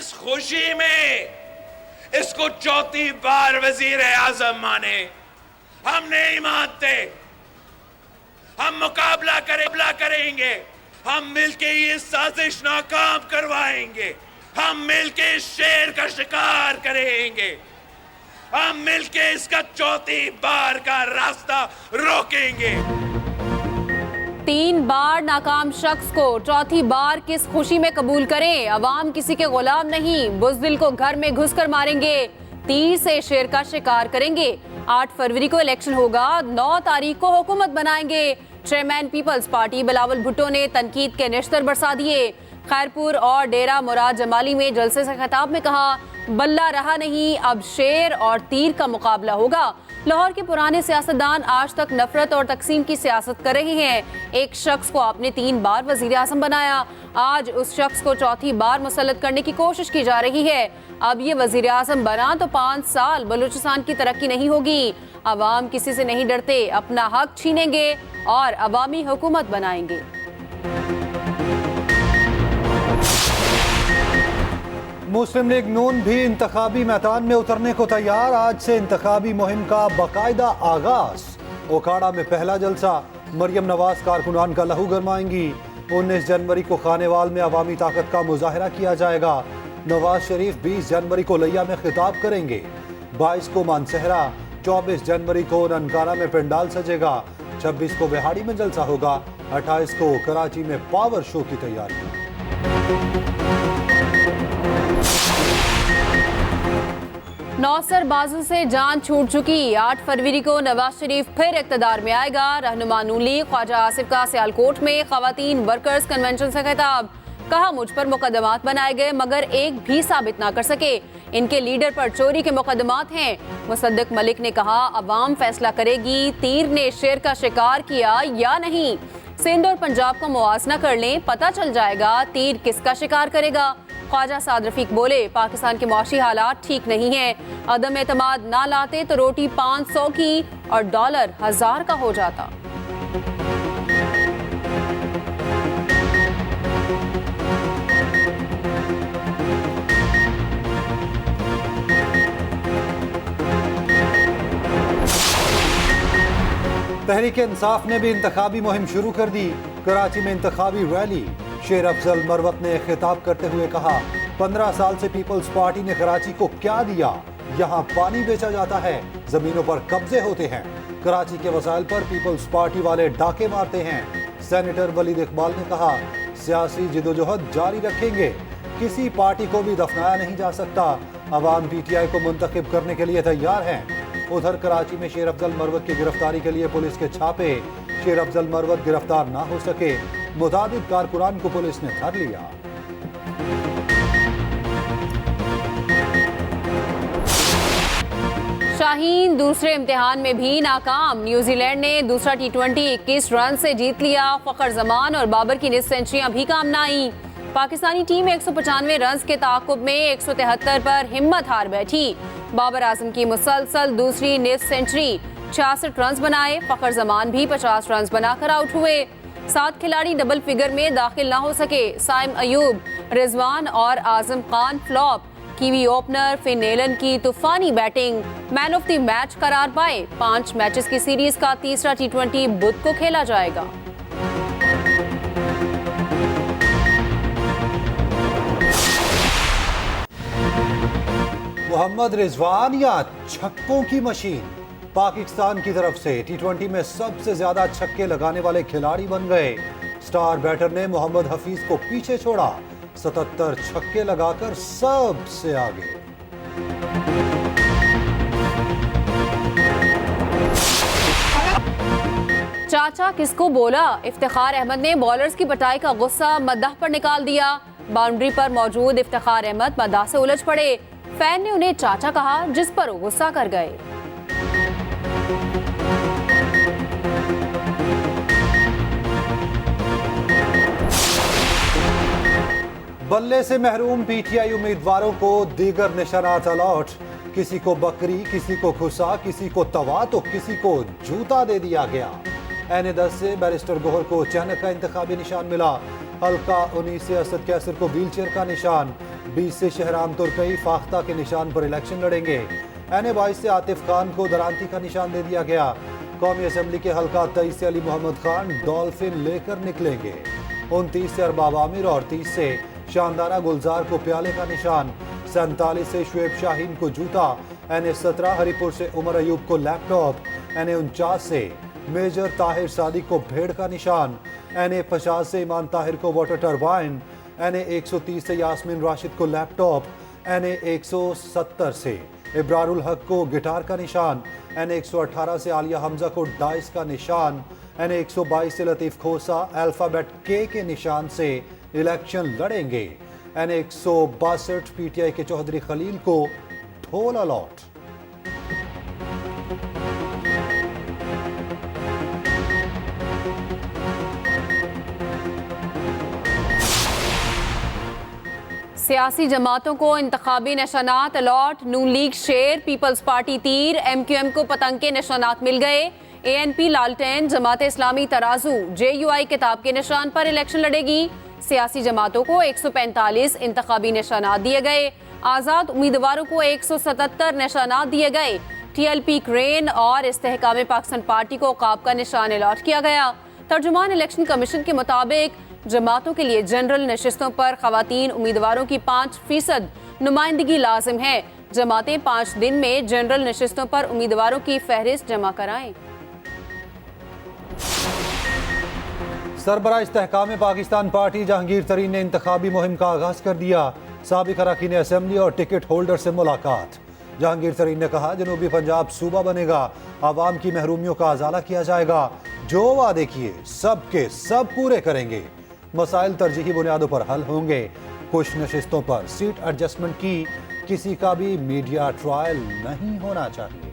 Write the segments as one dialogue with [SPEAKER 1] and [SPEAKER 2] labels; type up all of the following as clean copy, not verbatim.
[SPEAKER 1] किस खुशी में इसको चौथी बार वजीर आजम माने। हम नहीं मानते, हम मुकाबला करेंगे, हम मिलके ये साजिश नाकाम करवाएंगे, हम मिलके इस शेर का शिकार करेंगे, हम मिलके इसका चौथी बार का रास्ता रोकेंगे।
[SPEAKER 2] 3 बार नाकाम शख्स को चौथी बार किस खुशी में कबूल करें। अवाम किसी के गुलाम नहीं, बुज़दिल को घर में घुसकर मारेंगे, तीर से शेर का शिकार करेंगे। 8 फरवरी को इलेक्शन होगा, 9 तारीख को हुकूमत बनाएंगे। चेयरमैन पीपल्स पार्टी बिलावल भुट्टो ने तनकीद के निश्तर बरसा दिए। खैरपुर और डेरा मुराद जमाली में जलसे से खिताब में कहा, बल्ला रहा नहीं, अब शेर और तीर का मुकाबला होगा। लाहौर के पुराने सियासतदान आज तक नफरत और तकसीम की सियासत कर रहे हैं। एक शख्स को आपने 3 बार वजीर आज़म बनाया, आज उस शख्स को चौथी बार मुसल्लत करने की कोशिश की जा रही है। अब ये वजीर आज़म बना तो 5 साल बलूचिस्तान की तरक्की नहीं होगी। अवाम किसी से नहीं डरते, अपना हक छीनेंगे और अवामी हुकूमत बनाएंगे।
[SPEAKER 3] मुस्लिम लीग नून भी इंतखाबी मैदान में उतरने को तैयार। आज से इंतखाबी मुहिम का बाकायदा आगाज। ओकाड़ा में पहला जलसा, मरियम नवाज कारकुनान का लहू गरमाएंगी। 19 जनवरी को खानेवाल में अवामी ताकत का मुजाहरा किया जाएगा। नवाज शरीफ 20 जनवरी को लिया में खिताब करेंगे। 22 को मानसहरा, 24 जनवरी को ननकाना में पंडाल सजेगा। 26 को बिहाड़ी में जलसा होगा। 28 को कराची में पावर शो की तैयारी।
[SPEAKER 2] नौसर बाजू से जान छूट चुकी। 8 फरवरी को नवाज शरीफ फिर इक़्तिदार में आएगा। रहनुमा नून लीग ख्वाजा आसिफ का सियालकोट में खवातीन वर्कर्स कन्वेंशन से खिताब। कहा, मुझ पर मुकदमात बनाए गए मगर एक भी साबित ना कर सके। इनके लीडर पर चोरी के मुकदमात हैं। मुसद्दिक मलिक ने कहा, अवाम फैसला करेगी तीर ने शेर का शिकार किया या नहीं। सिंध और पंजाब का मुआवजा कर लें, पता चल जाएगा तीर किसका शिकार करेगा। ख्वाजा साद रफीक बोले, पाकिस्तान के मौशी हालात ठीक नहीं है। अदम एतमाद ना लाते तो रोटी 500 की और डॉलर 1000 का हो जाता।
[SPEAKER 3] तहरीक इंसाफ ने भी इंतखाबी मुहिम शुरू कर दी। कराची में इंतखाबी रैली। शेर अफजल मरवत ने खिताब करते हुए कहा, 15 साल से पीपल्स पार्टी ने कराची को क्या दिया? यहाँ पानी बेचा जाता है, जमीनों पर कब्जे होते हैं। कराची के वसाइल पर पीपल्स पार्टी वाले डाके मारते हैं। सेनेटर वलीद इकबाल ने कहा, सियासी जिदोजहद जारी रखेंगे, किसी पार्टी को भी दफनाया नहीं जा सकता। अवाम PTI को मुंतखब करने के लिए तैयार हैं। उधर कराची में शेर अफजल मरवत की गिरफ्तारी के लिए पुलिस के छापे। शेर अफजल मरवत गिरफ्तार ना हो सके, मुतादिद कारकुनान को पुलिस ने धर लिया।
[SPEAKER 2] शाहीन दूसरे इम्तिहान में भी नाकाम। न्यूजीलैंड ने दूसरा T20 21 रन से जीत लिया। फखर जमान और बाबर की निस्फ सेंचुरियां भी काम न आई। पाकिस्तानी टीम 195 रन के ताक़ुब में 173 पर हिम्मत हार बैठी। बाबर आजम की मुसलसल दूसरी निस्फ सेंचुरी, 66 रन बनाए। फखर जमान भी 50 रन बनाकर आउट हुए। 7 खिलाड़ी डबल फिगर में दाखिल ना हो सके। साइम अयूब, रिजवान और Azam Khan flop. Kiwi opener Finn Allen की तूफानी batting man of the match करार पाए। 5 मैचेस की सीरीज का तीसरा T20 बुध को खेला जाएगा।
[SPEAKER 3] मोहम्मद रिजवान या छक्कों की मशीन, पाकिस्तान की तरफ से T20 में सबसे ज्यादा छक्के लगाने वाले खिलाड़ी बन गए। स्टार बैटर ने मोहम्मद हफीज को पीछे छोड़ा, 77 छक्के लगाकर सबसे आगे।
[SPEAKER 2] चाचा किसको बोला? इफ्तिखार अहमद ने बॉलर्स की पिटाई का गुस्सा मद्दाह पर निकाल दिया। बाउंड्री पर मौजूद इफ्तिखार अहमद मद्दाह से उलझ पड़े। फैन ने उन्हें चाचा कहा, जिस पर वो गुस्सा कर गए।
[SPEAKER 3] बल्ले से महरूम PTI उम्मीदवारों को दीगर निशानात अलॉट। किसी को बकरी, किसी को खुसा, किसी को तवा तो किसी को जूता दे दिया गया। N10 से बैरिस्टर गोहर को अचानक का इंतखाबी निशान मिला। हल्का 19 से असद कैसर को व्हीलचेयर का निशान। 20 से शहराम तुर्कई फाख्ता के निशान पर इलेक्शन लड़ेंगे। NA-22 से आतिफ खान को दरांती का निशान दे दिया गया। कौमी असेंबली के हल्का 23 से अली मोहम्मद खान डॉल्फिन लेकर निकलेंगे। 29 से अरबाब आमिर और 30 से शानदारा गुलजार को प्याले का निशान। 47 से शुएब शाहीन को जूता। NA-17 हरिपुर से उमर अयूब को लैपटॉप। NA-49 से मेजर ताहिर सादिक को भेड़ का निशान। NA-50 से ईमान ताहिर को वाटर टरबाइन। NA-130 से यास्मीन राशिद को लैपटॉप। NA-170 से इब्रारुल हक को गिटार का निशान। NA-118 से आलिया हमजा को डाइस का निशान। NA-122 से लतीफ खोसा अल्फाबेट K के निशान से इलेक्शन लड़ेंगे। NA-162 PTI के चौधरी खलील को ढोल अलॉट।
[SPEAKER 2] सियासी जमातों को इंतखाबी निशानात अलॉट। नून लीग शेर, पीपल्स पार्टी तीर, MQM को पतंग के निशानात मिल गए। ANP लालटेन, जमात इस्लामी तराजू, JUI किताब के निशान पर इलेक्शन लड़ेगी। सियासी जमातों को 145 इंतखाबी निशानात दिए गए। आज़ाद उम्मीदवारों को 177 निशानात दिए गए। TLP क्रेन और इस्तेहकाम पाकिस्तान पार्टी को औकाब का निशान अलॉट किया गया। तर्जुमान इलेक्शन कमीशन के मुताबिक जमातों के लिए जनरल नशिस्तों पर खवातीन उम्मीदवारों की 5% नुमाइंदगी लाजिम है। जमातें 5 दिन में जनरल नशिस्तों पर उम्मीदवारों की फहरिस्त जमा कराएं।
[SPEAKER 3] सरबराह इस्तेहकाम पाकिस्तान पार्टी जहांगीर तरीन ने इंतखाबी मुहिम का आगाज कर दिया। साबिक अरकान असेंबली और टिकट होल्डर से मुलाकात। जहांगीर तरीन ने कहा, जनूबी पंजाब सूबा बनेगा, आवाम की महरूमियों का अजाला किया जाएगा। जो वादे किए सबके सब पूरे करेंगे। मसाइल तरजीही बुनियादों पर हल होंगे। कुछ नशिस्तों पर सीट एडजस्टमेंट की किसी का भी मीडिया ट्रायल नहीं होना चाहिए।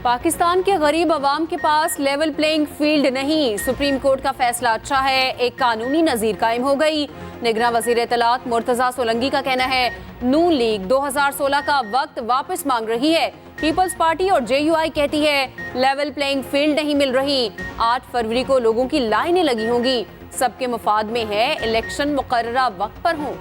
[SPEAKER 2] पाकिस्तान के गरीब अवाम के पास लेवल प्लेइंग फील्ड नहीं। सुप्रीम कोर्ट का फैसला अच्छा है, एक कानूनी नजीर कायम हो गई। निगरान वजीर इत्तलात मुर्तजा सोलंगी का कहना है, नून लीग 2016 का वक्त वापस मांग रही है। पीपल्स पार्टी और JUI कहती है लेवल प्लेइंग फील्ड नहीं मिल रही। 8 फरवरी को लोगों की लाइनें लगी होंगी। सबके मुफाद में है इलेक्शन मुकर्ररा वक्त पर हों।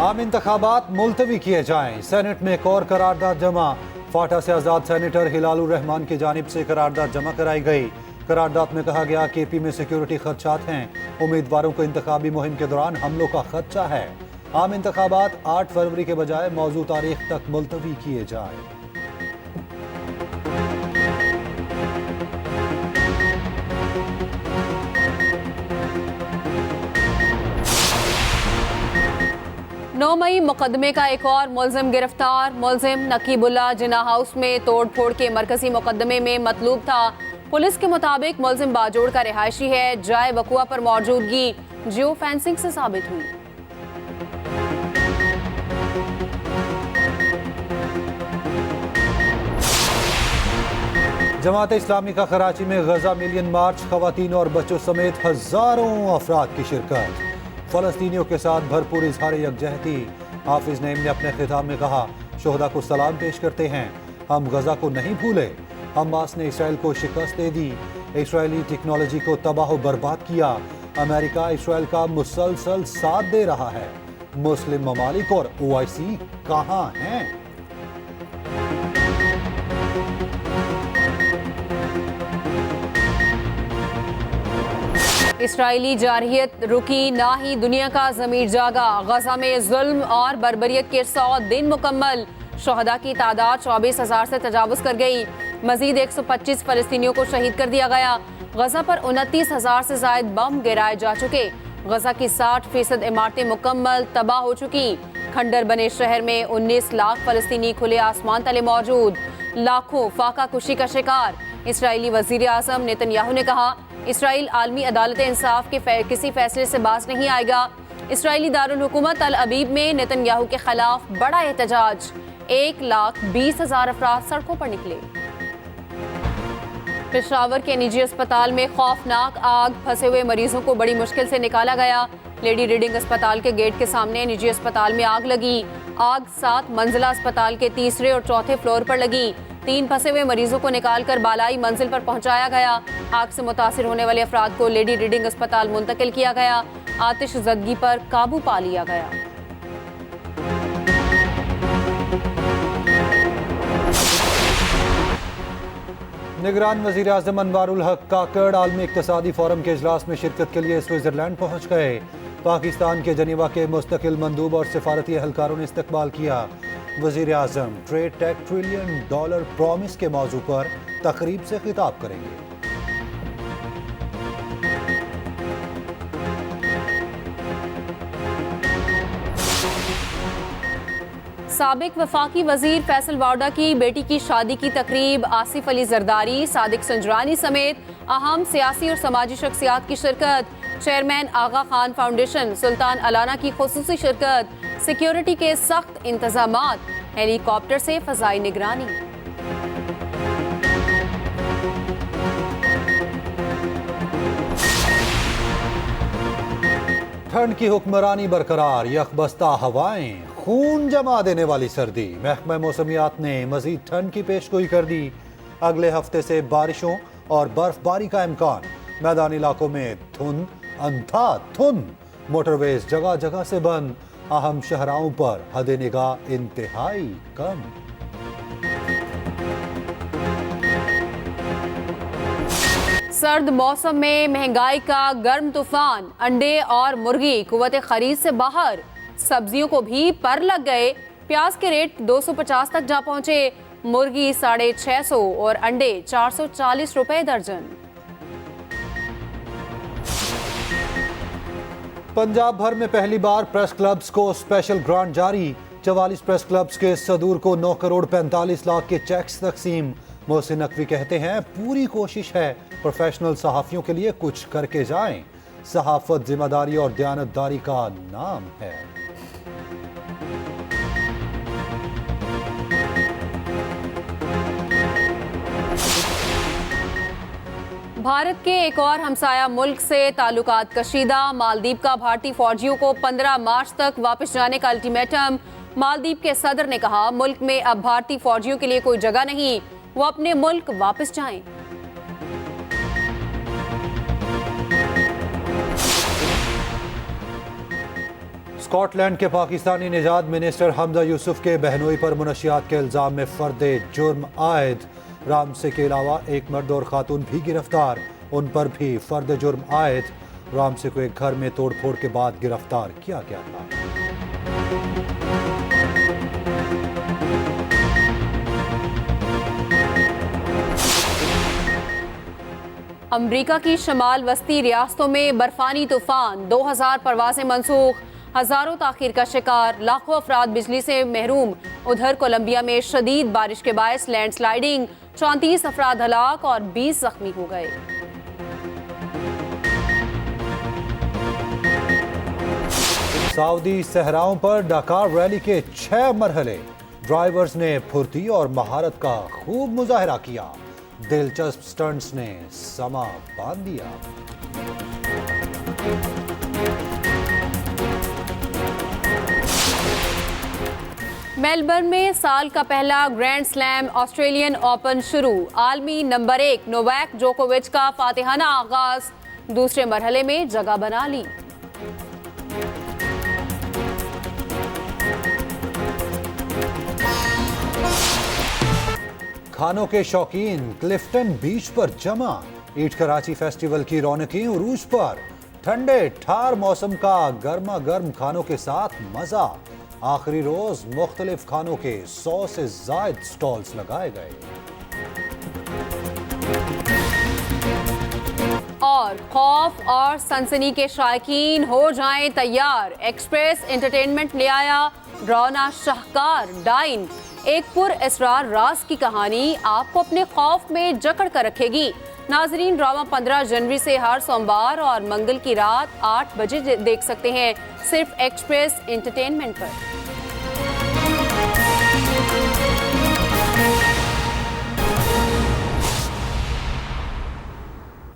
[SPEAKER 3] आम इंतखाबात मुलतवी किए जाएं। सेनेट में एक और करारदाद जमा। फाटा से आजाद सेनेटर हिलालुर रहमान की जानिब से करारदाद जमा कराई गई। करारदाद में कहा गया KP में सिक्योरिटी खदशात हैं। उम्मीदवारों को इंतखाबी मुहिम के दौरान हमलों का खदशा है। आम इंतखाबात 8 फरवरी के बजाय मौजू तारीख तक मुलतवी किए जाएं।
[SPEAKER 2] नौ मई मुकदमे का एक और मुलजिम गिरफ्तार। मुलजिम नकीबुल्ला जिना हाउस में तोड़ फोड़ के मरकजी मुकदमे में मतलूब था। पुलिस के मुताबिक मुलजिम बाजोड़ का रिहायशी है। जाए वकुआ पर मौजूदगी जियो फेंसिंग से साबित हुई।
[SPEAKER 3] जमात इस्लामी का कराची में गजा मिलियन मार्च, खवातीन और बच्चों समेत हजारों अफराद की शिरकत। फलस्तीनियों के साथ भरपूर इजहार यकजहती। हाफिज नईम ने अपने खिताब में कहा, शोहदा को सलाम पेश करते हैं, हम गजा को नहीं भूले। हमास ने इसराइल को शिकस्त दे दी। इसराइली टेक्नोलॉजी को तबाह व बर्बाद किया। अमेरिका इसराइल का मुसलसल साथ दे रहा है। मुस्लिम ममालिक और OIC कहाँ हैं?
[SPEAKER 2] इसराइली जारहियत रुकी, ना ही दुनिया का ज़मीर जागा। गजा में जुल्म और बर्बरियत के 100 दिन मुकम्मल। शोहदा की तादाद 24,000 से तजावुज़ कर गई। मजीद 125 फलस्तीनियों को शहीद कर दिया गया। गजा पर 29,000 से ज़ायद बम गिराए जा चुके। गजा की 60% इमारतें मुकम्मल तबाह हो चुकी। खंडर बने शहर में 19 लाख फलस्तीनी खुले आसमान तले मौजूद। लाखों फाका कुशी का शिकार। इसराइली वजीर आज़म नेतन्याहू ने कहा, इसराइल आलमी अदालत इंसाफ के किसी फैसले से बाज नहीं आएगा। इसराइली दारुल हुकूमत अल अबीब में नेतन्याहू के खिलाफ बड़ा एहतजाज। 1,20,000 अफराद सड़कों पर निकले। पेशावर के निजी अस्पताल में खौफनाक आग, फंसे हुए मरीजों को बड़ी मुश्किल से निकाला गया। लेडी रीडिंग अस्पताल के गेट के सामने निजी अस्पताल में आग लगी। आग 7 मंजिला अस्पताल के 3रे और 4थे फ्लोर पर लगी। 3 फंसे हुए मरीजों को निकालकर बालाई मंजिल पर पहुंचाया गया। आग से मुतासिर होने वाले अफराद को लेडी रीडिंग अस्पताल मुंतकिल किया गया। आतिशज़दगी पर काबू पा लिया गया।
[SPEAKER 3] निगरान वज़ीर आज़म अनवारुल हक काकड़ आलमी इक़्तिसादी फोरम के इजलास में शिरकत के लिए स्विट्ज़रलैंड पहुँच गए। पाकिस्तान के जनीवा के मुस्तकिल मंदूब और सिफारती एहलकारों ने इस्तकबाल किया। वज़ीर आज़म ट्रेड टेक $1 ट्रिलियन प्रॉमिस के मौजू पर तकरीब से खिताब करेंगे।
[SPEAKER 2] साबिक वफाकी वजीर फैसल वाउडा की बेटी की शादी की तकरीब, आसिफ अली जरदारी, सादिक संजरानी समेत अहम सियासी और समाजी शख्सियात की शिरकत। चेयरमैन आगा खान फाउंडेशन सुल्तान अलाना की खुसूसी शिरकत। सिक्योरिटी के सख्त इंतजामात, हेलीकॉप्टर से फजाई निगरानी।
[SPEAKER 3] ठंड की हुक्मरानी बरकरार, यकबस्ता हवाएं, खून जमा देने वाली सर्दी। महकमा मौसमियात ने मजीद ठंड की पेशगोई कर दी। अगले हफ्ते से बारिशों और बर्फबारी का इम्कान। मैदानी इलाकों में धुंध अंधा धुंध। मोटरवेज जगह जगह से बंद। अहम शहराओं पर हद निगाह इंतहाई कम।
[SPEAKER 2] सर्द मौसम में महंगाई का गर्म तूफान। अंडे और मुर्गी कुव्वत खरीद से बाहर। सब्जियों को भी पर लग गए। प्याज के रेट 250 तक जा पहुंचे। मुर्गी 650 और अंडे 440 रुपए दर्जन।
[SPEAKER 3] पंजाब भर में पहली बार प्रेस क्लब्स को स्पेशल ग्रांट जारी। 44 प्रेस क्लब्स के सदूर को 9 करोड़ 45 लाख के चेक्स तकसीम। मोहसिन नकवी कहते हैं पूरी कोशिश है प्रोफेशनल सहाफियों के लिए कुछ करके जाएं। सहाफत जिम्मेदारी और दयानतदारी का नाम है।
[SPEAKER 2] भारत के एक और हमसाया मुल्क से ताल्लुकात कशीदा। मालदीव का भारतीय फौजियों को 15 मार्च तक वापस जाने का अल्टीमेटम। मालदीव के सदर ने कहा मुल्क में अब भारतीय फौजियों के लिए कोई जगह नहीं, वो अपने मुल्क वापस जाएं।
[SPEAKER 3] स्कॉटलैंड के पाकिस्तानी निजात मिनिस्टर हमजा यूसुफ के बहनोई पर मुनशियात के इल्जाम में फर्द जुर्म आयद। रामसे के अलावा एक मर्द और खातून भी गिरफ्तार। उन पर भी फर्द जुर्म आयद। रामसे को एक घर में तोड़फोड़ के बाद गिरफ्तार किया गया था।
[SPEAKER 2] अमरीका की शमाल वस्ती रियासतों में बर्फानी तूफान। 2000 परवाजें मनसूख। हजारों ताखीर का शिकार। लाखों अफराद बिजली से महरूम। उधर कोलंबिया में शदीद बारिश के बायस लैंडस्लाइडिंग। 34 अफराद हलाक और 20 जख्मी हो गए।
[SPEAKER 3] सऊदी सहराओं पर डकार रैली के 6 मरहले। ड्राइवर्स ने फुर्ती और महारत का खूब मुजाहरा किया। दिलचस्प स्टंट्स ने समा बांध दिया।
[SPEAKER 2] मेलबर्न में साल का पहला ग्रैंड स्लैम ऑस्ट्रेलियन ओपन शुरू। आलमी नंबर 1 नोवाक जोकोविच का फातिहाना आगाज। दूसरे मरहले में जगह बना ली।
[SPEAKER 3] खानों के शौकीन क्लिफ्टन बीच पर जमा। ईट कराची फेस्टिवल की रौनकें उरूज पर। ठंडे ठार मौसम का गर्मा गर्म खानों के साथ मजा। आखिरी रोज मुख्तलिफ खानों के 100 से ज्यादा स्टॉल्स लगाए गए।
[SPEAKER 2] और खौफ और सनसनी के शायकीन हो जाएं तैयार। एक्सप्रेस एंटरटेनमेंट ले आया ड्रामा शाहकार डाइन। एक पुर इसरार राज की कहानी आपको अपने खौफ में जकड़ कर रखेगी। नाजरीन, ड्रामा 15 जनवरी से हर सोमवार और मंगल की रात 8 बजे देख सकते हैं, सिर्फ एक्सप्रेस एंटरटेनमेंट पर।